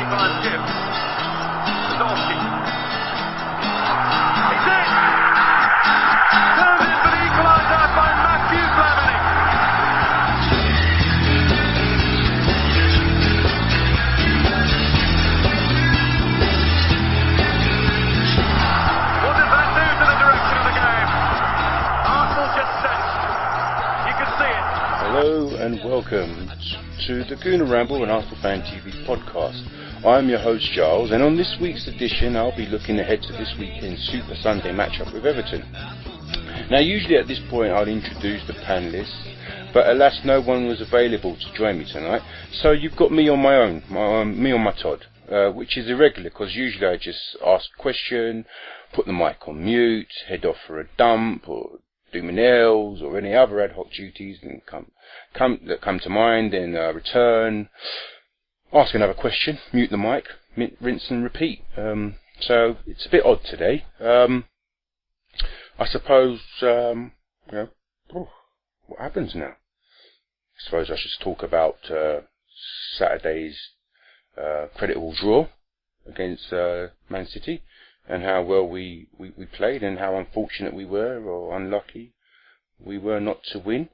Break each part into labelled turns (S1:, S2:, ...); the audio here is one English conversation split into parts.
S1: equalised gift. Podolski. He's in! Turned in for the equaliser by Matthew Flamini. What does that do to the direction of the game? Arsenal just sensed. You can see it.
S2: Hello and welcome to the Gooner Ramble and Arsenal Fan TV podcast. I'm your host Giles, and on this week's edition I'll be looking ahead to this weekend's Super Sunday matchup with Everton. Now usually at this point I'll introduce the panellists, but alas no one was available to join me tonight, so you've got me on my own, me on my Todd, which is irregular because usually I just ask a question, put the mic on mute, head off for a dump or do my nails or any other ad hoc duties and that come to mind, then return, ask another question, mute the mic, rinse and repeat. So it's a bit odd today. I suppose, what happens now? I suppose I should talk about Saturday's creditable draw against Man City, and how well we played, and how unfortunate we were, or unlucky we were not to win.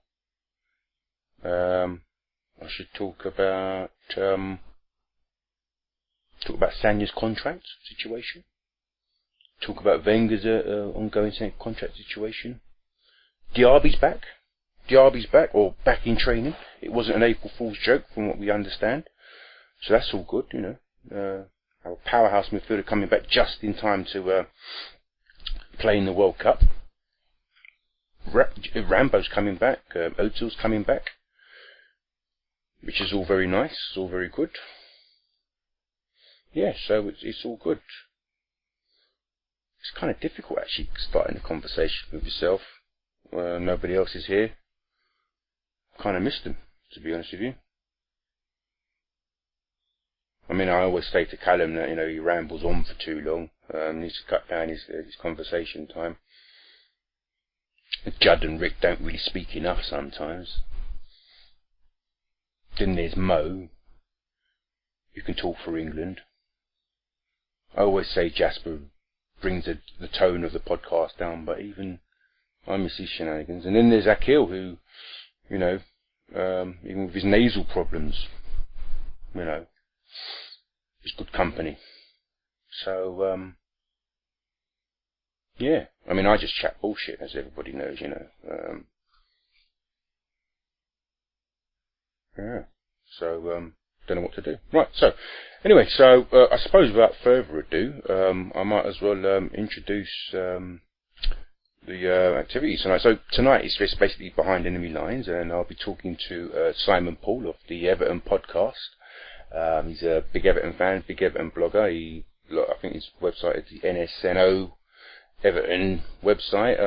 S2: I should talk about Sanya's contract situation. Talk about Wenger's ongoing contract situation. Diaby's back, or back in training. It wasn't an April Fool's joke, from what we understand. So that's all good, you know. Our powerhouse midfielder coming back just in time to play in the World Cup. Rambo's coming back. Ozil's coming back, which is all very nice. It's all very good. Yeah, so it's all good. It's kind of difficult actually starting a conversation with yourself. Nobody else is here. Kind of missed them, to be honest with you. I mean, I always say to Callum that, you know, he rambles on for too long. Needs to cut down his conversation time. Judd and Rick don't really speak enough sometimes. Then there's Mo, who can talk for England. I always say Jasper brings the tone of the podcast down, but even I miss his shenanigans. And then there's Akil, who, you know, even with his nasal problems, you know, is good company. So, yeah, I mean, I just chat bullshit, as everybody knows, you know. Yeah, so, don't know what to do. Right, so, anyway, so, I suppose without further ado, I might as well introduce the activities tonight. So, tonight is just basically Behind Enemy Lines, and I'll be talking to Simon Poole of the Everton podcast. He's a big Everton fan, big Everton blogger. I think his website is the NSNO Everton website,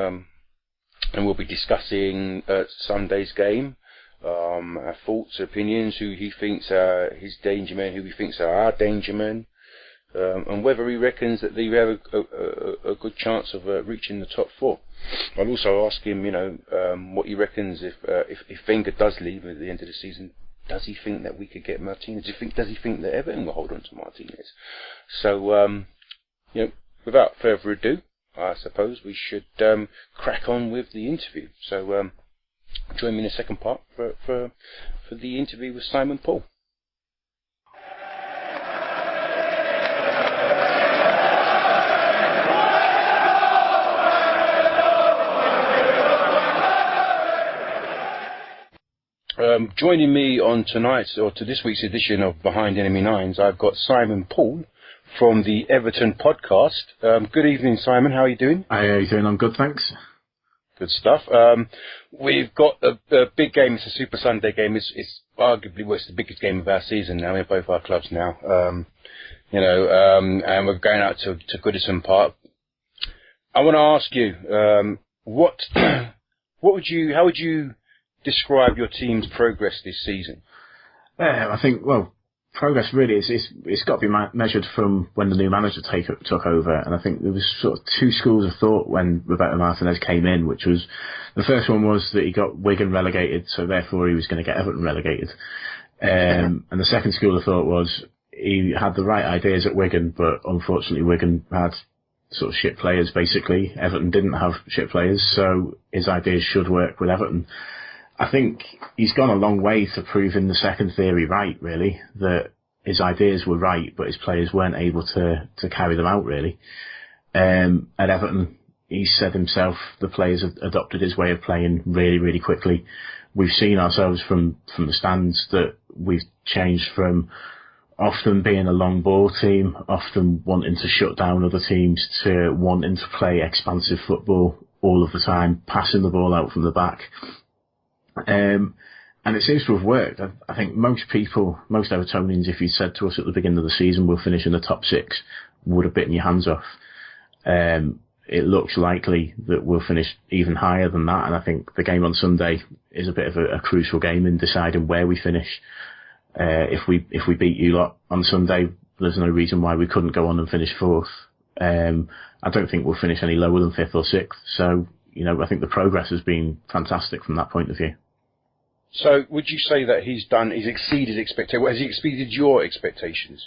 S2: and we'll be discussing Sunday's game, our thoughts, opinions, who he thinks are his danger men, who he thinks are our danger men, and whether he reckons that they have a good chance of reaching the top four. I'll also ask him, you know, what he reckons if Wenger does leave at the end of the season. Does he think that we could get Martinez? Does he think that Everton will hold on to Martinez? So, you know, without further ado, I suppose we should crack on with the interview. So, join me in the second part for the interview with Simon Poole. Joining me on tonight's, or to this week's edition of Behind Enemy Lines, I've got Simon Poole from the Everton podcast. Good evening, Simon. How are you doing?
S3: How are you doing? I'm good, thanks.
S2: Good stuff. We've got a big game. It's a Super Sunday game. It's arguably the biggest game of our season now in both our clubs now. You know, and we're going out to Goodison Park. I want to ask you, how would you describe your team's progress this season?
S3: I think, well, progress really it's got to be measured from when the new manager took over, and I think there was sort of two schools of thought when Roberto Martinez came in, which was, the first one was that he got Wigan relegated, so therefore he was going to get Everton relegated, and the second school of thought was he had the right ideas at Wigan, but unfortunately Wigan had sort of shit players, basically. Everton didn't have shit players, so his ideas should work with Everton. I think he's gone a long way to proving the second theory right, really, that his ideas were right, but his players weren't able to carry them out, really. At Everton, he said himself the players have adopted his way of playing really, really quickly. We've seen ourselves from the stands that we've changed from often being a long ball team, often wanting to shut down other teams, to wanting to play expansive football all of the time, passing the ball out from the back. And it seems to have worked. I think most Evertonians, if you said to us at the beginning of the season we'll finish in the top 6, would have bitten your hands off. It looks likely that we'll finish even higher than that, and I think the game on Sunday is a bit of a crucial game in deciding where we finish. If we beat you lot on Sunday, there's no reason why we couldn't go on and finish 4th. I don't think we'll finish any lower than 5th or 6th. So, I think the progress has been fantastic from that point of view.
S2: So, would you say that he's exceeded expectations? Has he exceeded your expectations?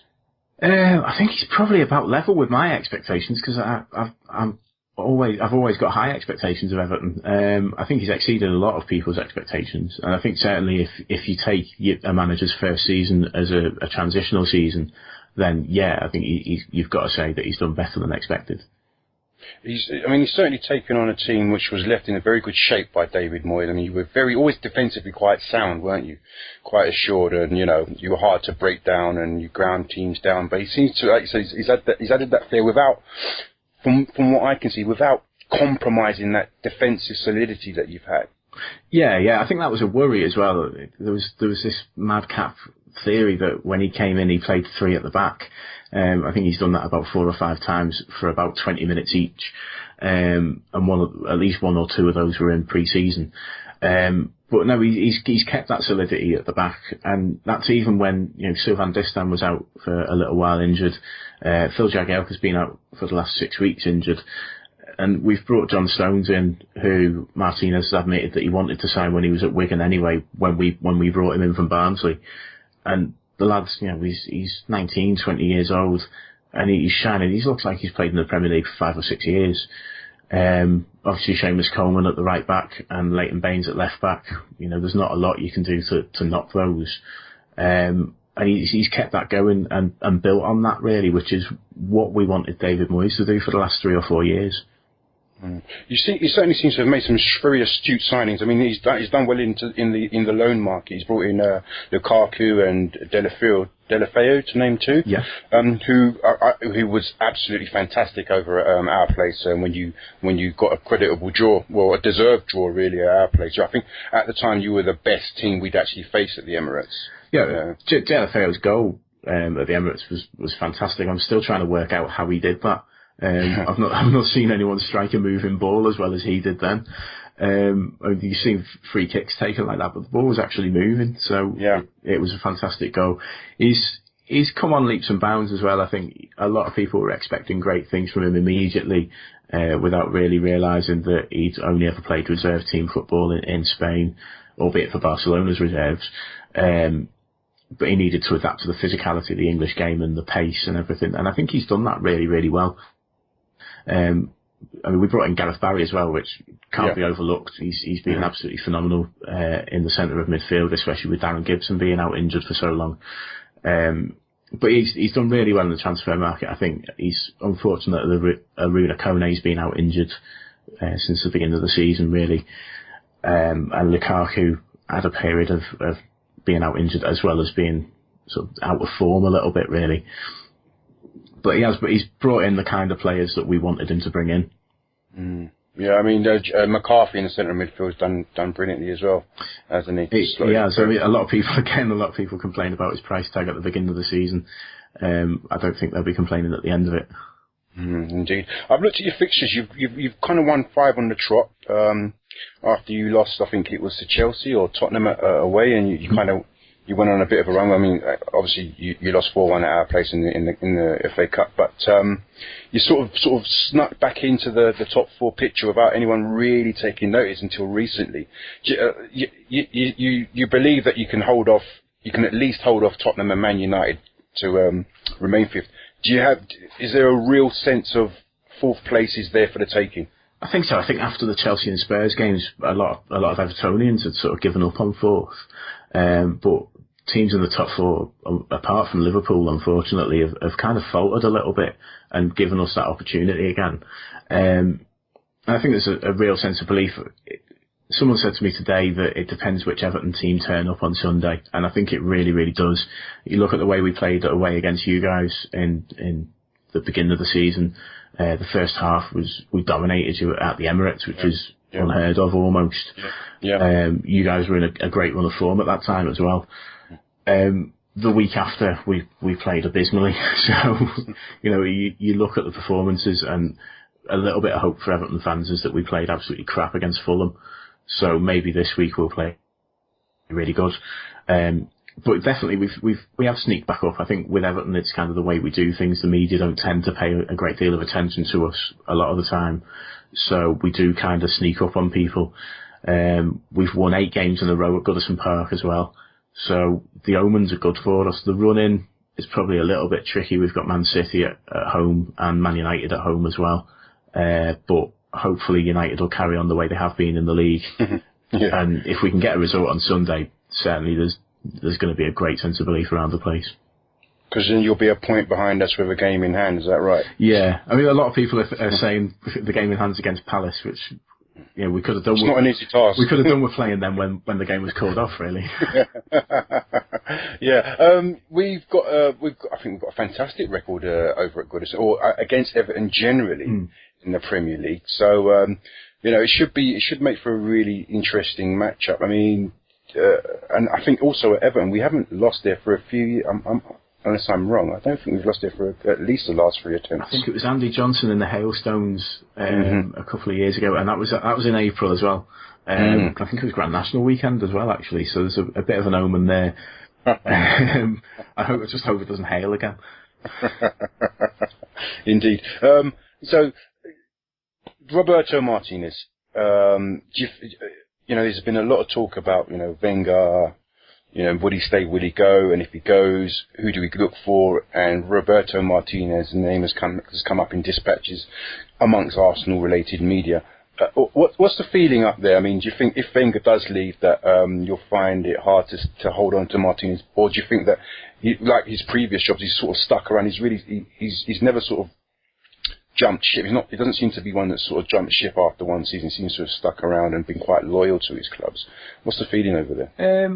S3: I think he's probably about level with my expectations, because I've always got high expectations of Everton. I think he's exceeded a lot of people's expectations, and I think certainly if you take a manager's first season as a transitional season, then yeah, I think you've got to say that he's done better than expected.
S2: He's certainly taken on a team which was left in a very good shape by David Moyes. I mean, you were always defensively quite sound, weren't you? Quite assured, and you were hard to break down, and you ground teams down. But he seems to, like you say, he's added that there without, from what I can see, without compromising that defensive solidity that you've had. Yeah,
S3: I think that was a worry as well. There was this madcap theory that when he came in, he played 3 at the back. I think he's done that about 4 or 5 times for about 20 minutes each, and at least 1 or 2 of those were in pre-season. But no, he's kept that solidity at the back, and that's even when Sylvain Distin was out for a little while injured. Phil Jagielka's been out for the last 6 weeks injured, and we've brought John Stones in, who Martinez admitted that he wanted to sign when he was at Wigan anyway, when we brought him in from Barnsley. And the lad's, he's 19, 20 years old, and he's shining. He looks like he's played in the Premier League for 5 or 6 years. Obviously Seamus Coleman at the right back and Leighton Baines at left back. There's not a lot you can do to knock those. And he's kept that going and built on that, really, which is what we wanted David Moyes to do for the last 3 or 4 years.
S2: He certainly seems to have made some very astute signings. I mean, he's done well in the loan market. He's brought in Lukaku and Delafeu, to name 2.
S3: Yeah.
S2: Who was absolutely fantastic over at our place. When you got a creditable draw, well, a deserved draw really at our place. I think at the time you were the best team we'd actually faced at the Emirates.
S3: Yeah. Delafeu's goal at the Emirates was fantastic. I'm still trying to work out how he did that. I've not seen anyone strike a moving ball as well as he did then. You've seen free kicks taken like that, but the ball was actually moving, so yeah, it was a fantastic goal. He's come on leaps and bounds as well. I think a lot of people were expecting great things from him immediately, without really realising that he'd only ever played reserve team football in Spain, albeit for Barcelona's reserves. But he needed to adapt to the physicality of the English game and the pace and everything, and I think he's done that really, really well. We brought in Gareth Barry as well, which can't be overlooked. He's been absolutely phenomenal in the centre of midfield, especially with Darren Gibson being out injured for so long. But he's done really well in the transfer market. I think he's unfortunate that Aruna Kone's been out injured since the beginning of the season, really. And Lukaku had a period of being out injured as well as being sort of out of form a little bit, really. But he's brought in the kind of players that we wanted him to bring in.
S2: Yeah, I mean, McCarthy in the centre of midfield has done brilliantly as well, hasn't he?
S3: Yeah, so a lot of people complain about his price tag at the beginning of the season. I don't think they'll be complaining at the end of it.
S2: Indeed. I've looked at your fixtures. You've kind of won 5 on the trot after you lost, I think it was to Chelsea or Tottenham away, and you kind of... You went on a bit of a run. I mean, obviously you lost 4-1 at our place in the FA Cup, but you sort of snuck back into the top 4 picture without anyone really taking notice until recently. You believe that you can at least hold off Tottenham and Man United to remain fifth. Is there a real sense of fourth place is there for the taking?
S3: I think so. I think after the Chelsea and Spurs games, a lot of Evertonians had sort of given up on fourth. But teams in the top four, apart from Liverpool, unfortunately, have kind of faltered a little bit and given us that opportunity again. And I think there's a real sense of belief. Someone said to me today that it depends which Everton team turn up on Sunday, and I think it really, really does. You look at the way we played away against you guys in the beginning of the season. The first half we dominated you at the Emirates, which is unheard of almost. You guys were in a great run of form at that time as well. The week after we played abysmally, so you look at the performances, and a little bit of hope for Everton fans is that we played absolutely crap against Fulham. So maybe this week we'll play really good. But definitely we have sneaked back up. I think with Everton it's kind of the way we do things. The media don't tend to pay a great deal of attention to us a lot of the time. So we do kind of sneak up on people. We've won 8 games in a row at Goodison Park as well. So the omens are good for us. The run-in is probably a little bit tricky. We've got Man City at home and Man United at home as well. But hopefully United will carry on the way they have been in the league. And if we can get a result on Sunday, certainly there's going to be a great sense of belief around the place.
S2: Because then you'll be a point behind us with a game in hand, is that right?
S3: Yeah. I mean, a lot of people are saying the game in hand's against Palace, which we could have done.
S2: It's not an easy task.
S3: We could have done with playing them when the game was called off, really.
S2: We've got I think we've got a fantastic record over at Goodison, or against Everton generally in the Premier League. So it should make for a really interesting matchup. I mean, and I think also at Everton we haven't lost there for a few years. Unless I'm wrong, I don't think we've lost there for at least the last 3 attempts. I
S3: think it was Andy Johnson in the Hailstones a couple of years ago, and that was in April as well. I think it was Grand National weekend as well, actually. So there's a bit of an omen there. I just hope it doesn't hail again.
S2: Indeed. So Roberto Martinez. There's been a lot of talk about Wenger. Would he stay, would he go? And if he goes, who do we look for? And Roberto Martinez' name has come up in dispatches amongst Arsenal-related media. What's the feeling up there? I mean, do you think if Wenger does leave that you'll find it hard to hold on to Martinez? Or do you think that, like his previous jobs, he's sort of stuck around, he's never sort of jumped ship. He doesn't seem to be one that sort of jumped ship after one season. He seems to have stuck around and been quite loyal to his clubs. What's the feeling over there?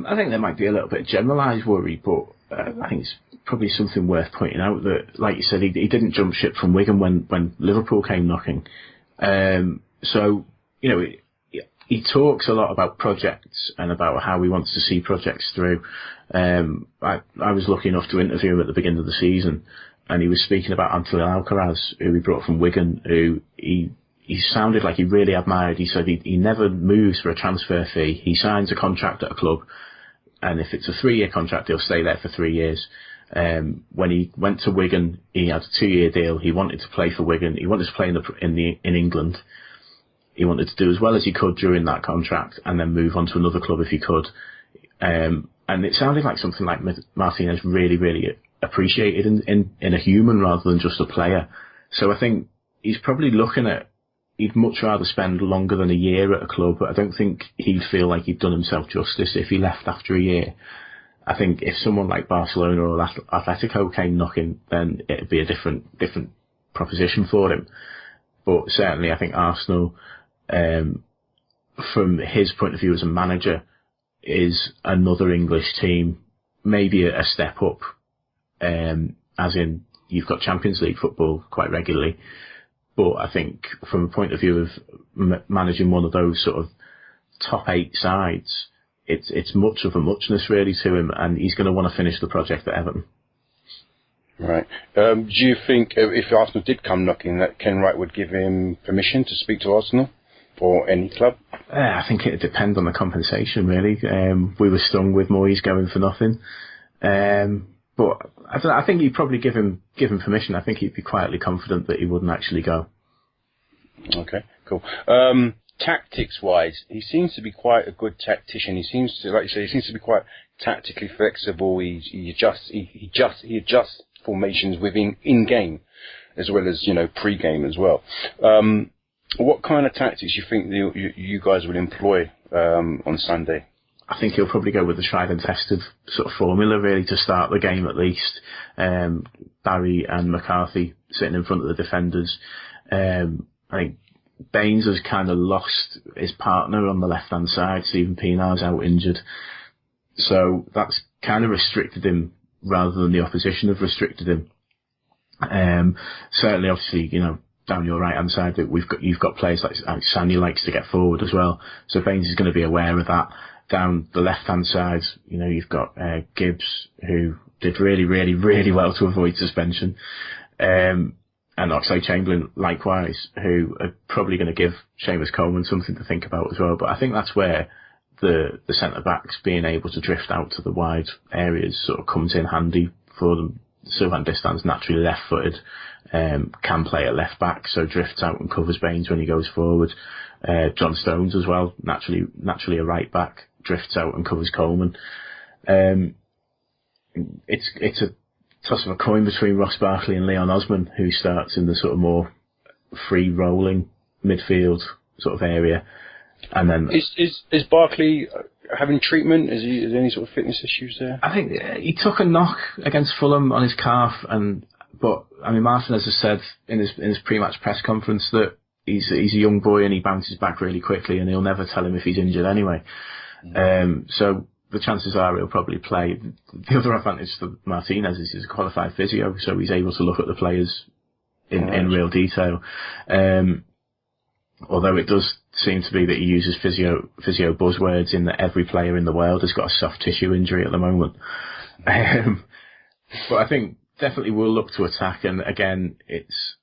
S3: I think there might be a little bit of generalised worry, but I think it's probably something worth pointing out that, like you said, he didn't jump ship from Wigan when Liverpool came knocking. So he talks a lot about projects and about how he wants to see projects through. I was lucky enough to interview him at the beginning of the season, and he was speaking about Antonio Alcaraz, who he brought from Wigan, who he sounded like he really admired. He said he never moves for a transfer fee. He signs a contract at a club, and if it's a 3-year contract, he'll stay there for 3 years. When he went to Wigan, he had a 2-year deal. He wanted to play for Wigan. He wanted to play in England. He wanted to do as well as he could during that contract, and then move on to another club if he could. And it sounded like something like Martinez really, really appreciated in a human rather than just a player. So I think he's probably looking at, he'd much rather spend longer than a year at a club, but I don't think he'd feel like he'd done himself justice if he left after a year. I think if someone like Barcelona or Atletico came knocking, then it'd be a different proposition for him. But certainly I think Arsenal, from his point of view as a manager, is another English team, maybe a step up, as in you've got Champions League football quite regularly. But I think from a point of view of managing one of those sort of top 8 sides, it's much of a muchness really to him, and he's going to want to finish the project at Everton.
S2: Right. Do you think if Arsenal did come knocking that Kenwright would give him permission to speak to Arsenal or any club?
S3: I think it'd depend on the compensation really. We were stung with Moyes going for nothing. But I think he'd probably give him permission. I think he'd be quietly confident that he wouldn't actually go.
S2: Okay, cool. tactics-wise, he seems to be quite a good tactician. He seems to, like you say, he seems to be quite tactically flexible. He adjusts formations within in-game, as well as pre-game as well. What kind of tactics you think you guys will employ on Sunday?
S3: I think he'll probably go with the tried and tested sort of formula, really, to start the game at least. Barry and McCarthy sitting in front of the defenders. I think Baines has kind of lost his partner on the left-hand side. Stephen Pienaar's out injured. So that's kind of restricted him rather than the opposition have restricted him. Certainly, obviously, down your right-hand side, you've got players like Sanya likes to get forward as well. So Baines is going to be aware of that. Down the left-hand side, you've got Gibbs, who did really, really, really well to avoid suspension. And Oxlade-Chamberlain, likewise, who are probably going to give Seamus Coleman something to think about as well. But I think that's where the centre-backs being able to drift out to the wide areas sort of comes in handy for them. Sylvain Distan's naturally left-footed, can play at left-back, so drifts out and covers Baines when he goes forward. John Stones as well, naturally a right-back, drifts out and covers Coleman. It's a toss of a coin between Ross Barkley and Leon Osman, who starts in the sort of more free-rolling midfield sort of area. And then
S2: is Barkley having treatment? Is there any sort of fitness issues there?
S3: I think he took a knock against Fulham on his calf, but Martinez has said in his pre-match press conference that he's a young boy and he bounces back really quickly, and he'll never tell him if he's injured anyway. So the chances are he'll probably play. The other advantage for Martinez is he's a qualified physio, so he's able to look at the players in real detail. Although it does seem to be that he uses physio buzzwords in that every player in the world has got a soft tissue injury at the moment. But I think definitely we'll look to attack, and again, it's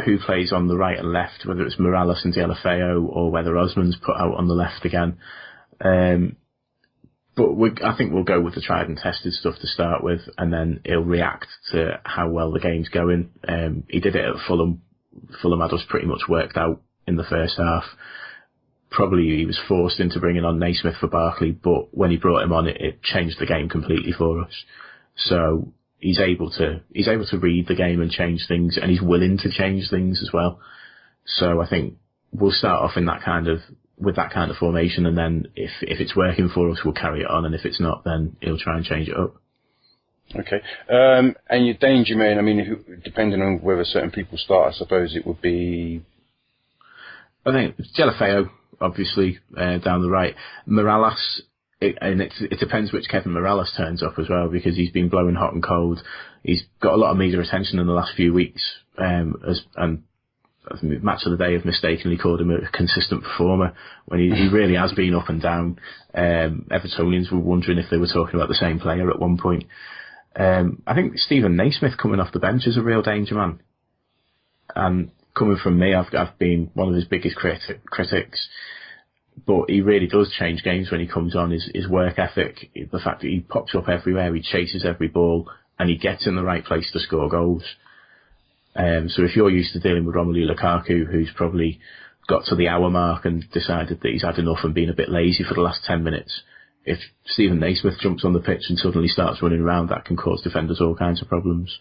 S3: who plays on the right and left, whether it's Morales and Deulofeu or whether Osman's put out on the left again. But I think we'll go with the tried and tested stuff to start with, and then he'll react to how well the game's going. He did it at Fulham. Fulham had us pretty much worked out in the first half. Probably he was forced into bringing on Naismith for Barkley, but when he brought him on, it changed the game completely for us. So he's able to read the game and change things, and he's willing to change things as well. So I think we'll start off with that kind of formation, and then if it's working for us, we'll carry it on, and if it's not, then he'll try and change it up.
S2: Okay. And your danger man, depending on whether certain people start, I suppose it would be...
S3: I think Deulofeu, obviously, down the right. Morales, it depends which Kevin Morales turns up as well, because he's been blowing hot and cold. He's got a lot of media attention in the last few weeks, and I think Match of the Day have mistakenly called him a consistent performer when he really has been up and down. Evertonians were wondering if they were talking about the same player at one point. I think Stephen Naismith coming off the bench is a real danger man. And coming from me, I've been one of his biggest critics. But he really does change games when he comes on. His work ethic, the fact that he pops up everywhere, he chases every ball, and he gets in the right place to score goals. So if you're used to dealing with Romelu Lukaku, who's probably got to the hour mark and decided that he's had enough and been a bit lazy for the last 10 minutes, if Stephen Naismith jumps on the pitch and suddenly starts running around, that can cause defenders all kinds of problems.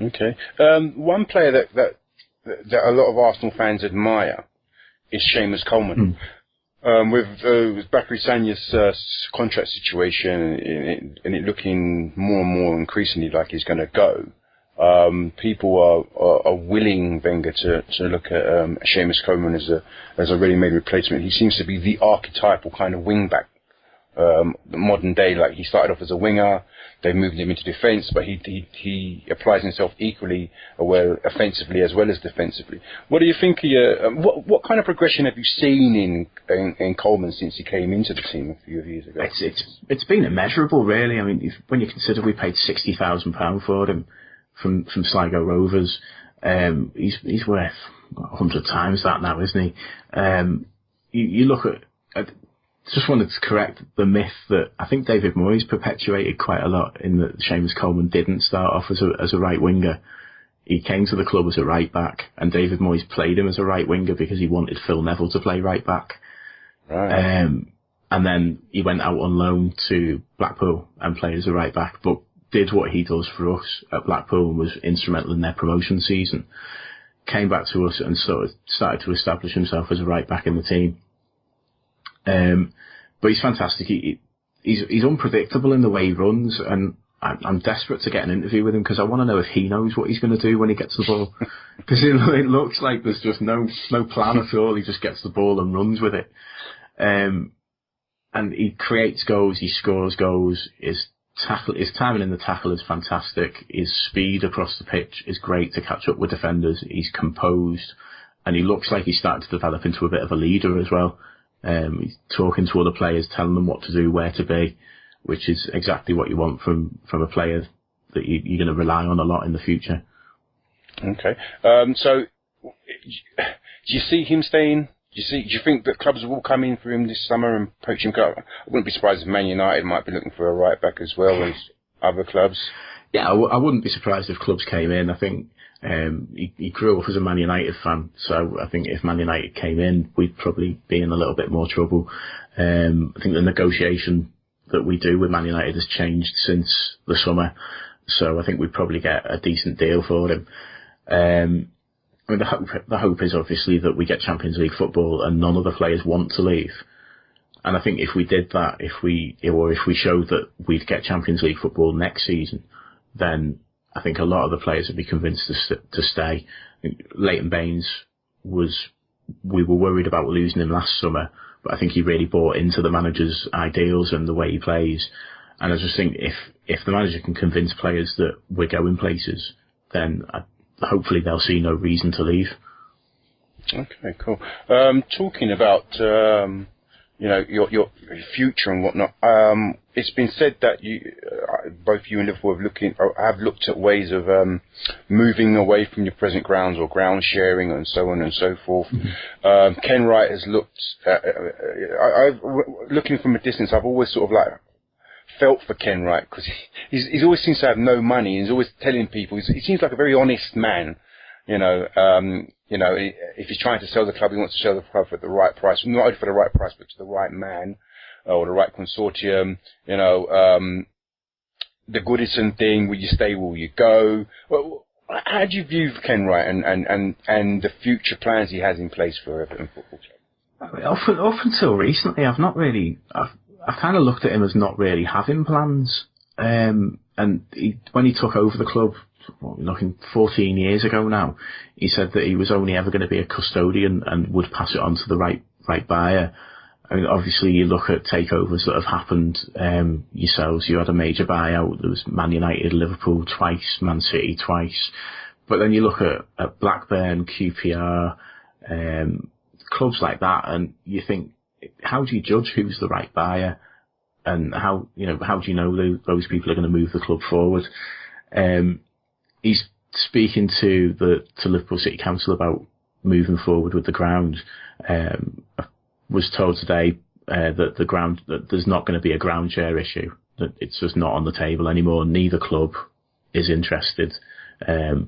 S3: Okay.
S2: One player that a lot of Arsenal fans admire is Seamus Coleman. With Bakary Sagna's contract situation and it looking more and more increasingly like he's going to go, people are willing, Wenger, to look at Seamus Coleman as a ready-made replacement. He seems to be the archetypal kind of wing-back, modern day. Like, he started off as a winger, they moved him into defence, but he applies himself equally well offensively as well as defensively. What do you think? What kind of progression have you seen in Coleman since he came into the team a few years ago?
S3: It's been immeasurable, really. I mean, when you consider we paid £60,000 for him from Sligo Rovers, he's worth 100 times that now, isn't he? You look at just wanted to correct the myth that I think David Moyes perpetuated quite a lot, in that Seamus Coleman didn't start off as a right winger. he came to the club as a right back, and David Moyes played him as a right winger because he wanted Phil Neville to play right back.
S2: Right.
S3: And then he went out on loan to Blackpool and played as a right back, but did what he does for us at Blackpool and was instrumental in their promotion season. Came back to us and sort of started to establish himself as a right back in the team. But he's fantastic. He's unpredictable in the way he runs, and I'm desperate to get an interview with him because I want to know if he knows what he's going to do when he gets the ball. Because it looks like there's just no plan at all. He just gets the ball and runs with it. And he creates goals, he scores goals. His timing in the tackle is fantastic. His speed across the pitch is great to catch up with defenders. He's composed, and he looks like he's starting to develop into a bit of a leader as well. He's talking to other players, telling them what to do, where to be, which is exactly what you want from a player that you're going to rely on a lot in the future.
S2: Okay. So, do you see him staying? Do you think that clubs will come in for him this summer and poach him? I wouldn't be surprised if Man United might be looking for a right back as well as other clubs.
S3: Yeah, I wouldn't be surprised if clubs came in. I think he grew up as a Man United fan, so I think if Man United came in, we'd probably be in a little bit more trouble. I think the negotiation that we do with Man United has changed since the summer, so I think we'd probably get a decent deal for him. I mean, the hope is obviously that we get Champions League football and none of the players want to leave. And I think if we did that, if we showed that we'd get Champions League football next season, then I think a lot of the players would be convinced to stay. Leighton Baines we were worried about losing him last summer, but I think he really bought into the manager's ideals and the way he plays. And I just think if the manager can convince players that we're going places, then hopefully they'll see no reason to leave.
S2: Okay, cool. Talking about your future and whatnot. It's been said that both you and Liverpool have looked at ways of moving away from your present grounds or ground sharing and so on and so forth. Mm-hmm. Kenwright has looked. Looking from a distance, I've always sort of felt for Kenwright because he's always seems to have no money. He's always telling people he seems like a very honest man. If he's trying to sell the club, he wants to sell the club at the right price, not only for the right price, but to the right man or the right consortium. The Goodison thing: will you stay, will you go? Well, how do you view Kenwright and the future plans he has in place for Everton Football Club?
S3: Up until recently, I've kind of looked at him as not really having plans. And when he took over the club, looking 14 years ago now, he said that he was only ever going to be a custodian and would pass it on to the right buyer. I mean, obviously you look at takeovers that have happened yourselves. You had a major buyout. There was Man United, Liverpool twice, Man City twice. But then you look at Blackburn, QPR, clubs like that, and you think, how do you judge who's the right buyer, and how do you know those people are going to move the club forward? He's speaking to Liverpool City Council about moving forward with the ground. I was told today that there's not going to be a ground share issue. That it's just not on the table anymore. Neither club is interested.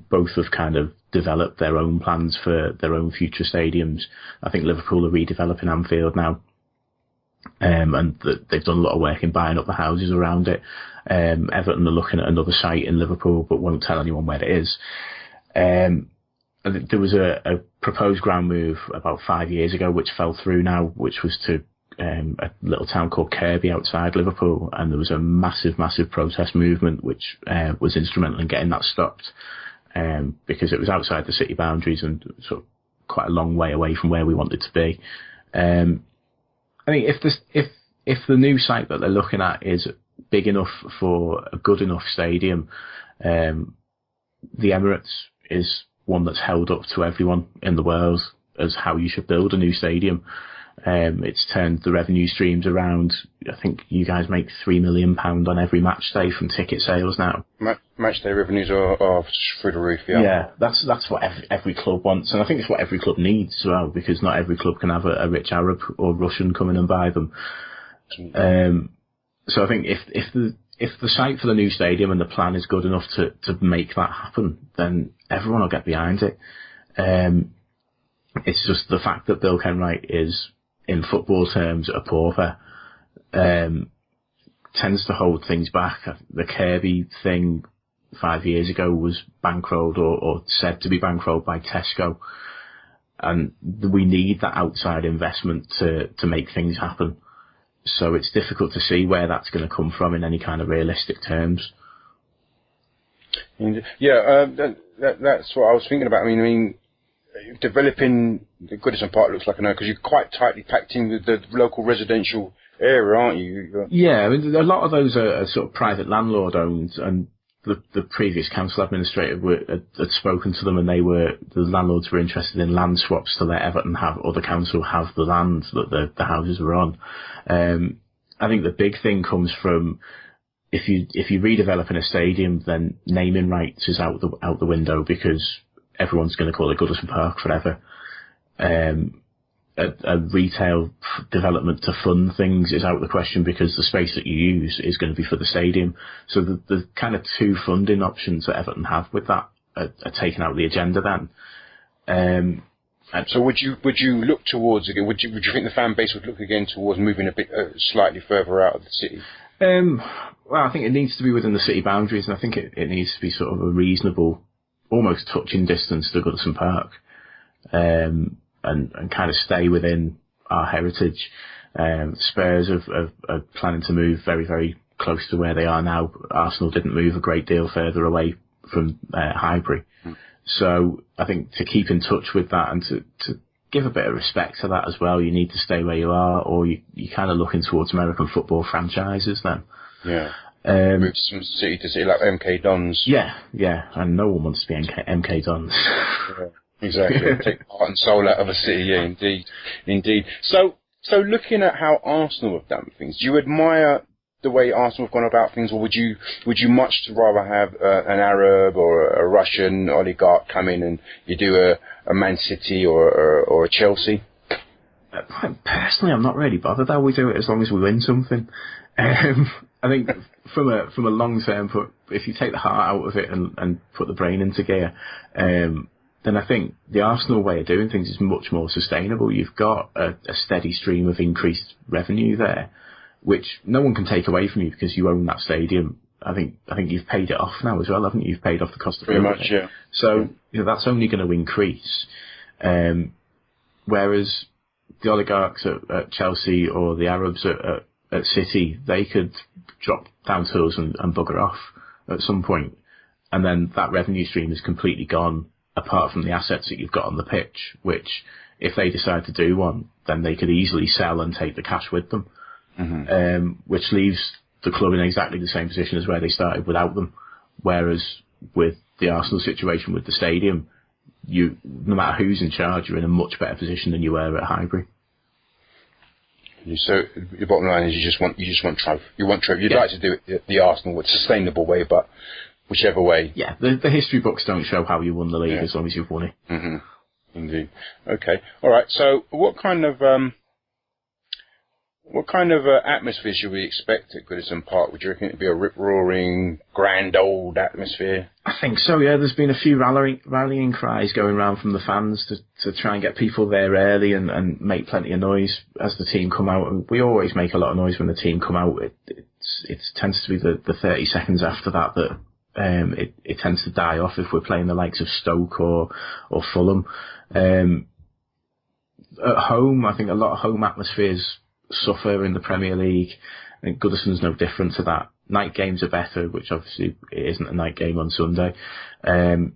S3: Both have kind of developed their own plans for their own future stadiums. I think Liverpool are redeveloping Anfield now. And they've done a lot of work in buying up the houses around it. Everton are looking at another site in Liverpool, but won't tell anyone where it is. And there was a proposed ground move about 5 years ago, which fell through now, which was to a little town called Kirkby outside Liverpool, and there was a massive protest movement which was instrumental in getting that stopped, because it was outside the city boundaries and sort of quite a long way away from where we wanted to be. I mean, if the new site that they're looking at is big enough for a good enough stadium, the Emirates is one that's held up to everyone in the world as how you should build a new stadium. It's turned the revenue streams around. I think you guys make £3 million on every match day from ticket sales now.
S2: Match day revenues are through the roof, yeah. Yeah,
S3: that's what every club wants, and I think it's what every club needs as well, because not every club can have a rich Arab or Russian come in and buy them. So I think if if the site for the new stadium and the plan is good enough to make that happen, then everyone will get behind it. It's just the fact that Bill Kenwright is, in football terms, a pauper, tends to hold things back. The Kirby thing 5 years ago was bankrolled or said to be bankrolled by Tesco. And we need that outside investment to make things happen. So it's difficult to see where that's going to come from in any kind of realistic terms.
S2: Yeah, that's what I was thinking about. I mean, developing the Goodison Park looks like because you're quite tightly packed in with the local residential area, aren't you?
S3: Yeah, I mean, a lot of those are sort of private landlord owned, and the previous council administrator had spoken to them, and the landlords were interested in land swaps to let Everton or the council have the land that the houses were on. I think the big thing comes from if you redeveloping a stadium, then naming rights is out the window, because everyone's going to call it Goodison Park forever. A retail development to fund things is out of the question, because the space that you use is going to be for the stadium. So the kind of two funding options that Everton have with that are taken out of the agenda then.
S2: So would you look towards again? Would you think the fan base would look again towards moving a bit slightly further out of the city?
S3: Well, I think it needs to be within the city boundaries, and I think it needs to be sort of a reasonable, almost touching distance to Goodison Park. And kind of stay within our heritage. Spurs are planning to move very, very close to where they are now. Arsenal didn't move a great deal further away from Highbury. So I think to keep in touch with that and to give a bit of respect to that as well, you need to stay where you are, or you're kind of looking towards American football franchises then.
S2: Yeah. Move from city to city like MK Dons.
S3: Yeah, and no one wants to be MK Dons.
S2: Yeah. Exactly. Take heart and soul out of a city, yeah, indeed. So looking at how Arsenal have done things, do you admire the way Arsenal have gone about things, or would you much rather have an Arab or a Russian oligarch come in and you do a Man City or a Chelsea?
S3: Personally, I'm not really bothered how we do it, as long as we win something. I think from a long term, if you take the heart out of it and put the brain into gear, then I think the Arsenal way of doing things is much more sustainable. You've got a steady stream of increased revenue there, which no one can take away from you because you own that stadium. I think you've paid it off now as well, haven't you? You've paid off the cost of
S2: pretty much, yeah.
S3: So that's only going to increase. Whereas the oligarchs at Chelsea or the Arabs at City, they could drop down to us and bugger off at some point, and then that revenue stream is completely gone, apart from the assets that you've got on the pitch, which, if they decide to do one, then they could easily sell and take the cash with them, which leaves the club in exactly the same position as where they started without them. Whereas with the Arsenal situation with the stadium, no matter who's in charge, you're in a much better position than you were at Highbury.
S2: So your bottom line is you just want trophy. You want trophy. You'd like to do it the Arsenal with a sustainable way, but whichever way.
S3: Yeah, the history books don't show how you won the league as long as you've won it.
S2: Mm-hmm. Indeed. Okay. All right. So, what kind of atmosphere should we expect at Goodison Park? Would you reckon it'd be a rip-roaring, grand old atmosphere?
S3: I think so. Yeah, there's been a few rallying cries going around from the fans to try and get people there early and make plenty of noise as the team come out. And we always make a lot of noise when the team come out. It tends to be the 30 seconds after that it tends to die off if we're playing the likes of Stoke or Fulham. At home, I think a lot of home atmospheres suffer in the Premier League. I think Goodison's no different to that. Night games are better, which obviously it isn't a night game on Sunday. Goodison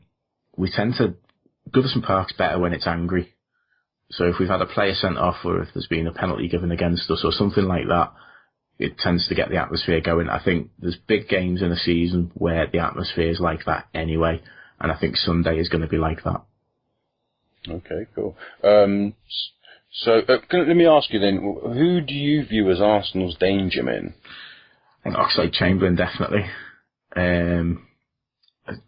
S3: Park's better when it's angry. So if we've had a player sent off, or if there's been a penalty given against us or something like that, it tends to get the atmosphere going. I think there's big games in a season where the atmosphere is like that anyway, and I think Sunday is going to be like that. Okay,
S2: cool. So let me ask you then, who do you view as Arsenal's danger men?
S3: I think Oxlade-Chamberlain, definitely.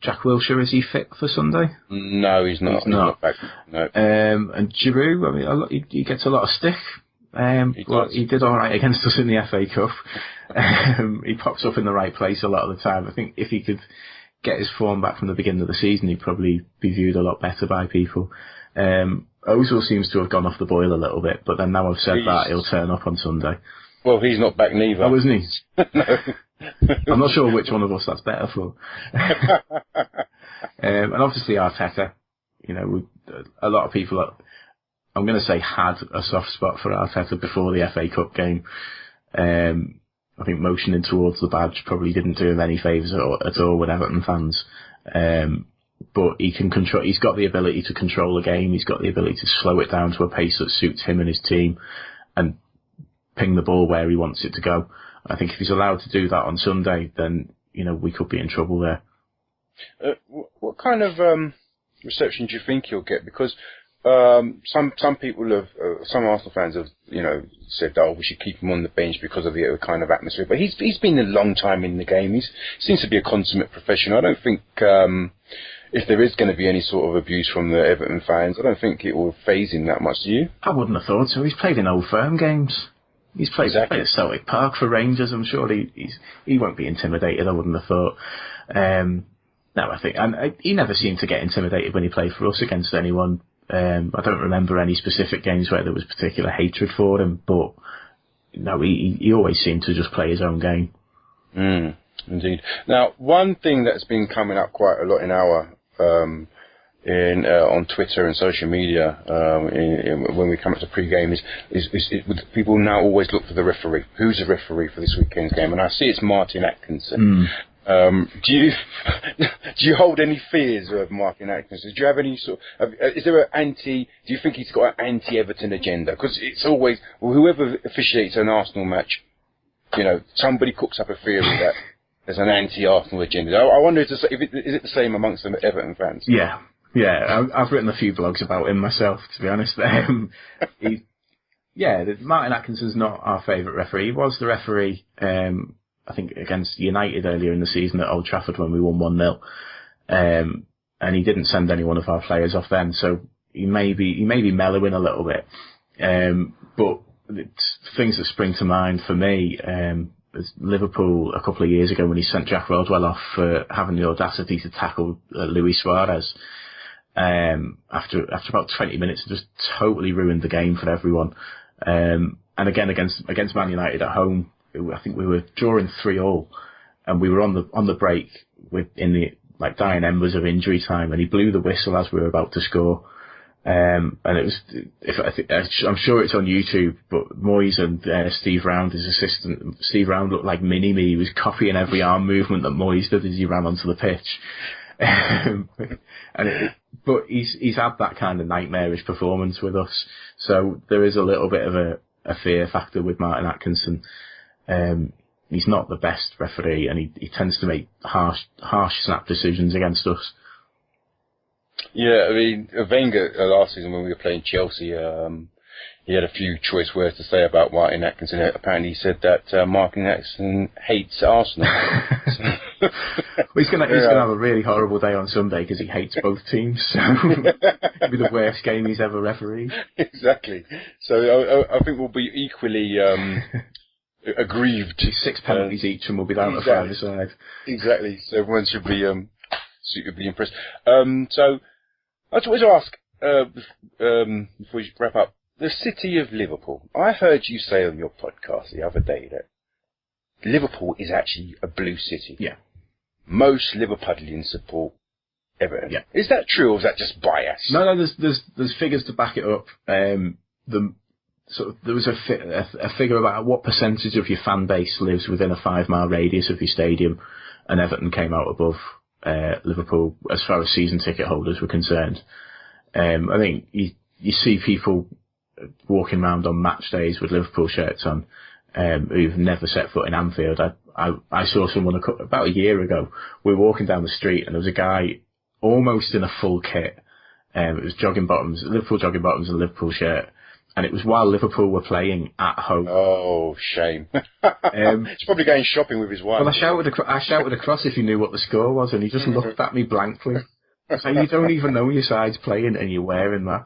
S3: Jack Wilshere, is he fit for Sunday?
S2: No, he's not. He's not back. No.
S3: And Giroud, I mean, he gets a lot of stick. He did all right against us in the FA Cup. He pops up in the right place a lot of the time. I think if he could get his form back from the beginning of the season, he'd probably be viewed a lot better by people. Ozil seems to have gone off the boil a little bit, but then now I've said that, he'll turn up on Sunday.
S2: Well, he's not back neither.
S3: Oh, isn't he?
S2: No.
S3: I'm not sure which one of us that's better for. And obviously Arteta, a lot of people, I'm going to say, had a soft spot for Arteta before the FA Cup game. I think motioning towards the badge probably didn't do him any favours at all with Everton fans. But he can control. He's got the ability to control the game. He's got the ability to slow it down to a pace that suits him and his team, and ping the ball where he wants it to go. I think if he's allowed to do that on Sunday, then we could be in trouble there.
S2: What kind of reception do you think he'll get? Because some people have, some Arsenal fans have, said, "Oh, we should keep him on the bench because of the kind of atmosphere." But he's been a long time in the game. He seems to be a consummate professional. I don't think if there is going to be any sort of abuse from the Everton fans, I don't think it will faze him that much. Do you?
S3: I wouldn't have thought so. He's played in Old Firm games. He's played at Celtic Park for Rangers. I'm sure he won't be intimidated. I wouldn't have thought. No, I think, and he never seemed to get intimidated when he played for us against anyone. I don't remember any specific games where there was particular hatred for him, but no, he always seemed to just play his own game.
S2: Indeed. Now, one thing that's been coming up quite a lot in our on Twitter and social media when we come up to pre-game is people now always look for the referee. Who's the referee for this weekend's game? And I see it's Martin Atkinson. Do you hold any fears of Martin Atkinson? Do you have any sort of, is there do you think he's got an anti-Everton agenda? Because it's always, whoever officiates an Arsenal match, somebody cooks up a theory that there's an anti-Arsenal agenda. I wonder is it the same amongst the Everton fans?
S3: Yeah, I've written a few blogs about him myself, to be honest. Martin Atkinson's not our favourite referee. He was the referee, I think, against United earlier in the season at Old Trafford when we won 1-0. And he didn't send any one of our players off then, so he may be mellowing a little bit. But things that spring to mind for me, was Liverpool a couple of years ago when he sent Jack Rodwell off for having the audacity to tackle Luis Suarez. After about 20 minutes, it just totally ruined the game for everyone. And again, against Man United at home, I think we were drawing 3-3, and we were on the break in the dying embers of injury time, and he blew the whistle as we were about to score. And it was, I'm sure it's on YouTube, but Moyes and Steve Round, his assistant, Steve Round looked like Mini-Me. He was copying every arm movement that Moyes did as he ran onto the pitch. But he's had that kind of nightmarish performance with us, so there is a little bit of a fear factor with Martin Atkinson. He's not the best referee, and he tends to make harsh snap decisions against us.
S2: Yeah, I mean, Wenger last season when we were playing Chelsea, he had a few choice words to say about Martin Atkinson. Apparently, he said that Martin Atkinson hates Arsenal.
S3: Well, he's gonna have a really horrible day on Sunday because he hates both teams. So it'll be the worst game he's ever refereed.
S2: Exactly. So I think we'll be equally aggrieved.
S3: 6 penalties each, and we'll be down the final side.
S2: Exactly. So everyone should be suitably impressed. So I just wanted to ask before we wrap up, the city of Liverpool. I heard you say on your podcast the other day that Liverpool is actually a blue city.
S3: Yeah. Most
S2: Liverpudlians support Everton.
S3: Yeah.
S2: Is that true, or is that just bias?
S3: No. There's figures to back it up. There was a figure about what percentage of your fan base lives within a 5-mile radius of your stadium, and Everton came out above Liverpool as far as season ticket holders were concerned. I think you see people walking around on match days with Liverpool shirts on who've never set foot in Anfield. I saw someone about a year ago. We were walking down the street and there was a guy almost in a full kit. It was Liverpool jogging bottoms and a Liverpool shirt. And it was while Liverpool were playing at home.
S2: Oh, shame. He's probably going shopping with his wife.
S3: Well, I shouted across if he knew what the score was, and he just looked at me blankly. So you don't even know your side's playing and you're wearing that.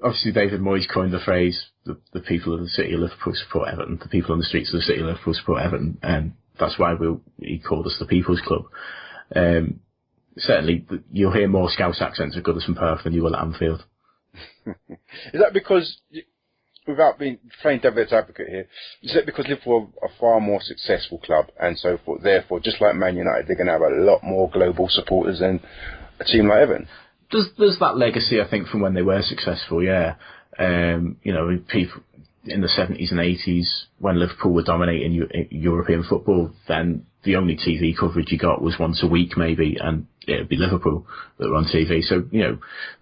S3: obviously David Moyes coined the phrase, the people of the city of Liverpool support Everton, the people on the streets of the city of Liverpool support Everton, and that's why he called us the People's Club. Certainly, you'll hear more Scouse accents at Goodison Park than you will at Anfield.
S2: Is that because, without being playing devil's advocate here, is that because Liverpool are a far more successful club, and so forth, therefore, just like Man United, they're going to have a lot more global supporters than a team like Everton? There's
S3: that legacy, I think, from when they were successful, yeah. People in the 70s and 80s, when Liverpool were dominating European football, then the only TV coverage you got was once a week, maybe, and it'd be Liverpool that were on TV. So,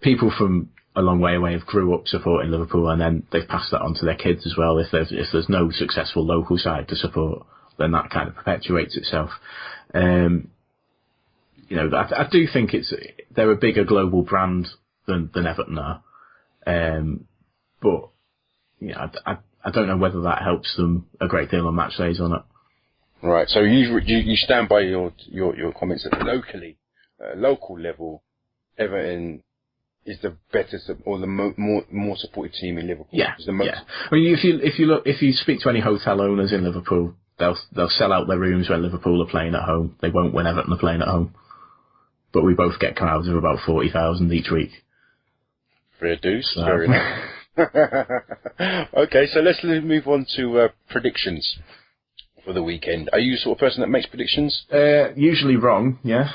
S3: people from a long way away have grew up supporting Liverpool, and then they've passed that on to their kids as well. If there's no successful local side to support, then that kind of perpetuates itself. I do think they're a bigger global brand than Everton are, but I don't know whether that helps them a great deal on match days or not.
S2: Right. So you stand by your comments that locally, local level, Everton is the better or the more supported team in Liverpool.
S3: Yeah.
S2: Is the most.
S3: Yeah. I mean, if you speak to any hotel owners in Liverpool, they'll sell out their rooms when Liverpool are playing at home. They won't when Everton are playing at home. But we both get crowds of about 40,000 each week.
S2: Fair dues. Fair enough. Okay, so let's move on to predictions for the weekend. Are you the sort of person that makes predictions?
S3: Usually wrong, yeah.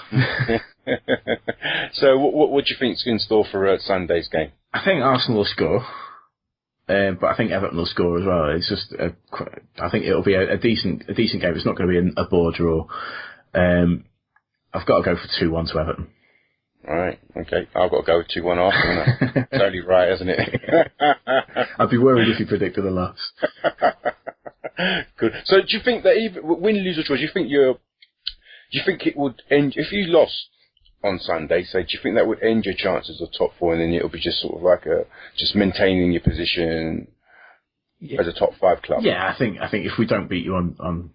S2: So what do you think's in store for Sunday's game?
S3: I think Arsenal will score, but I think Everton will score as well. It's just, I think it'll be a decent game. It's not going to be a bore draw. I've got to go for 2-1 to Everton.
S2: Right, okay. I've got to go with 2-1 Arsenal. It's only right, isn't it?
S3: I'd be worried if you predicted a loss.
S2: Good. So do you think that even win, lose or draw, do you think it would end if you lost on Sunday? So do you think that would end your chances of top four, and then it'll be just sort of like just maintaining your position as a top 5 club? Yeah,
S3: I think if we don't beat you on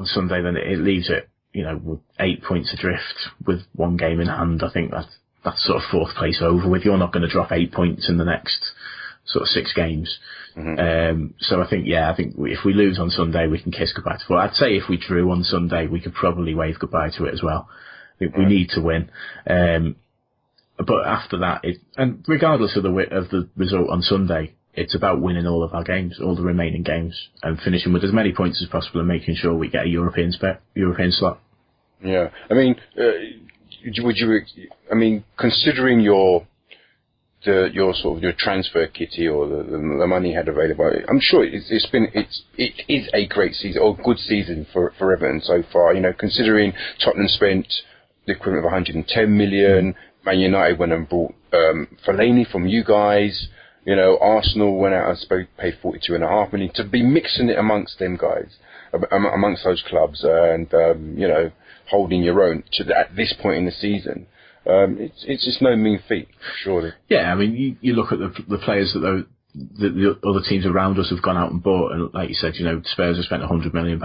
S3: Sunday, then it leaves it, with 8 points adrift with 1 game in hand. I think that's sort of 4th place over with. You're not going to drop 8 points in the next sort of 6 games. Mm-hmm. So I think if we lose on Sunday, we can kiss goodbye to 4. I'd say if we drew on Sunday, we could probably wave goodbye to it as well. I think we need to win. But after that, and regardless of the result on Sunday, it's about winning all of our games, all the remaining games, and finishing with as many points as possible and making sure we get a European slot.
S2: Yeah, I mean, considering your sort of your transfer kitty or the money you had available, I'm sure it is a great season or good season for Everton so far. Considering Tottenham spent the equivalent of 110 million, Man United went and bought Fellaini from you guys. Arsenal went out and paid 42.5 million to be mixing it amongst them guys, amongst those clubs, and holding your own at this point in the season. It's just no mean feat, surely.
S3: Yeah, I mean, you look at the players that the other teams around us have gone out and bought, and like you said, Spurs have spent £100 million,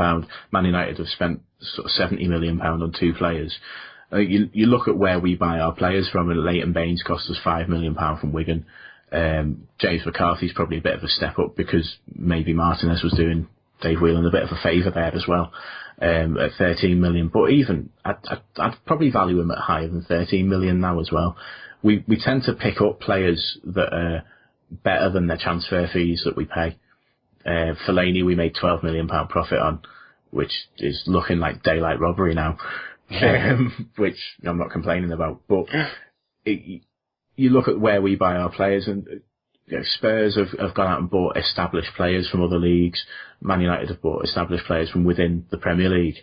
S3: Man United have spent sort of £70 million on 2 players. You look at where we buy our players from, and Leighton Baines cost us £5 million from Wigan. James McCarthy's probably a bit of a step up because maybe Martinez was doing Dave Whelan a bit of a favour there as well, at 13 million. But even I'd probably value him at higher than 13 million now as well. We tend to pick up players that are better than their transfer fees that we pay. Fellaini we made £12 million profit on, which is looking like daylight robbery now, which I'm not complaining about. But you look at where we buy our players, and Spurs have gone out and bought established players from other leagues. Man United have bought established players from within the Premier League.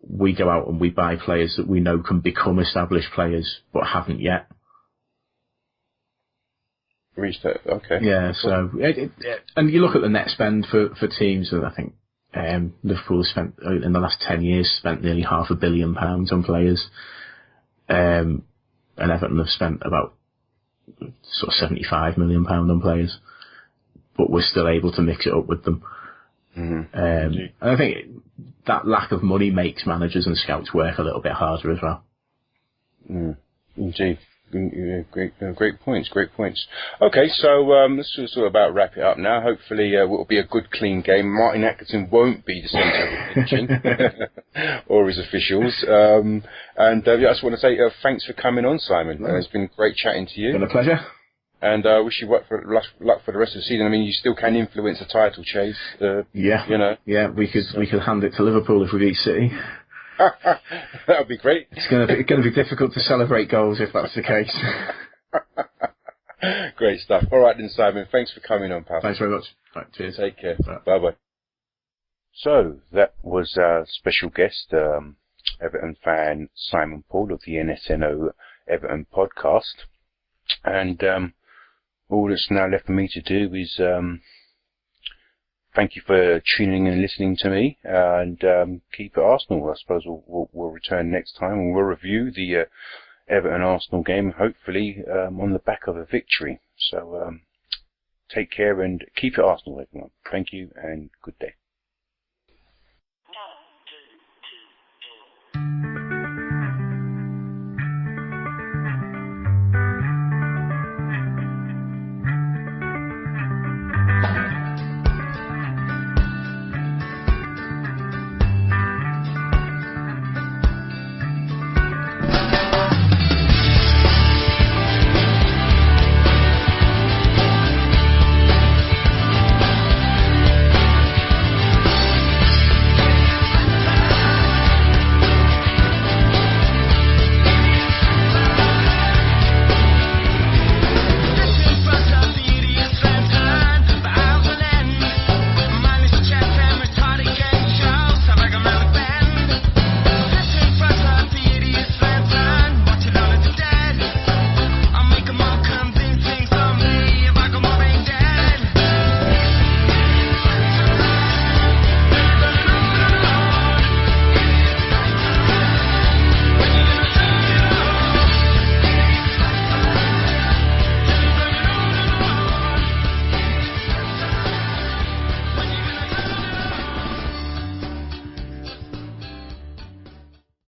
S3: We go out and we buy players that we know can become established players, but haven't yet.
S2: Reached that, okay.
S3: Yeah, so and you look at the net spend for teams, and I think Liverpool has spent in the last 10 years spent nearly £500 million on players, and Everton have spent about sort of £75 million on players, but we're still able to mix it up with them. Mm-hmm. And I think that lack of money makes managers and scouts work a little bit harder as well.
S2: Indeed. Great points. Okay, so let's sort of about wrap it up now. Hopefully, it will be a good, clean game. Martin Atkinson won't be the centre of attention, or his officials. And I just want to say thanks for coming on, Simon. It's been great chatting to you.
S3: Been a pleasure.
S2: And I wish you luck for the rest of the season. I mean, you still can influence a title chase.
S3: Yeah.
S2: You know.
S3: Yeah, we could hand it to Liverpool if we beat City.
S2: That would be great.
S3: It's going to be difficult to celebrate goals if that's the case.
S2: Great stuff. All right then, Simon. Thanks for coming on, pal.
S3: Thanks very much. Right, cheers.
S2: Take care.
S3: Right.
S2: Bye-bye. So, that was our special guest, Everton fan Simon Poole of the NSNO Everton podcast. And all that's now left for me to do is thank you for tuning in and listening to me, and keep it Arsenal. I suppose we'll return next time and we'll review the Everton-Arsenal game, hopefully on the back of a victory. So take care and keep it Arsenal, everyone. Thank you and good day.